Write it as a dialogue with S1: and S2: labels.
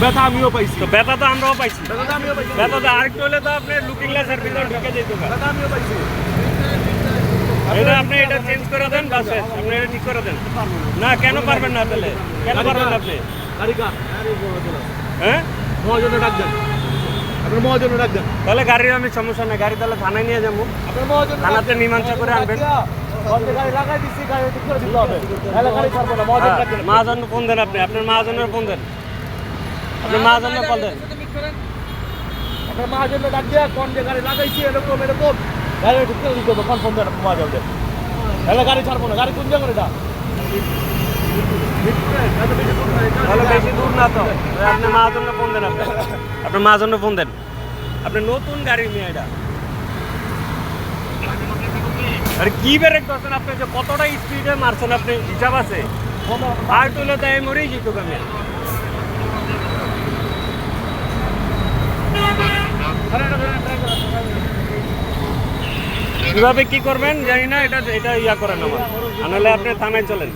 S1: ব্যথা আমিও পাইছি,
S2: তো ব্যথা তো আমরাও পাইছি,
S1: ব্যথা আমিও পাইছি,
S2: ব্যথা তো আরেকটু হলে তো আপনি লুকিং গ্লাসের ভিতরে ঢুকে যেত।
S1: ব্যথা আমিও পাইছি।
S2: এটা আপনি এটা চেঞ্জ করে দেন, বাস আপনি এটা ঠিক করে দেন। না কেন পারবেন না তাহলে? কেন পারবেন না আপনি?
S1: গাড়ি কার?
S2: হ্যাঁ,
S1: মহাজনে ডাক দেন, আপনার মহাজনে ডাক দেন।
S2: তাহলে গাড়ির আমি সমস্যা নাই, গাড়ি তাহলে থানায় নিয়ে যাবো,
S1: আপনার মহাজন
S2: থানাতে মীমাংসা করে আনবেন।
S1: গাড়ি লাগাই দিচ্ছি, গাড়ি ঠিক করে দিতে হবে, তাহলে গাড়ি ছাড়বো না। মহাজন ডাক দেন,
S2: মহাজন ফোন দেন, আপনি আপনার মহাজনের ফোন দেন, আপনি মহাজনের ফোন দেন।
S1: আপনার মহাজনে ডাক দিয়ে কোন যে গাড়ি লাগাইছি এরকম এরকম গাড়ি ঠিক করে দিতে হবে, কোন ফোন দেন আপনার মহাজনকে, তাহলে গাড়ি ছাড়বো না। গাড়ি কোন জায়গায় এটা?
S2: তাহলে বেশি দূর না তো, আপনি মহাজনের ফোন দেন, আপনি আপনার মহাজনের ফোন দেন। আপনি নতুন গাড়ি নিয়ে এটা আরে কি ব্রেক করছেন আপনি, যে কতটা স্পিডে মারছেন আপনি, হিসাব আছে? আর তুলে দেয় মরেই যেত আমি। কিভাবে কি করবেন জানি না, এটা এটা ইয়া করেন আমার, নাহলে আপনি থানায় চলেন।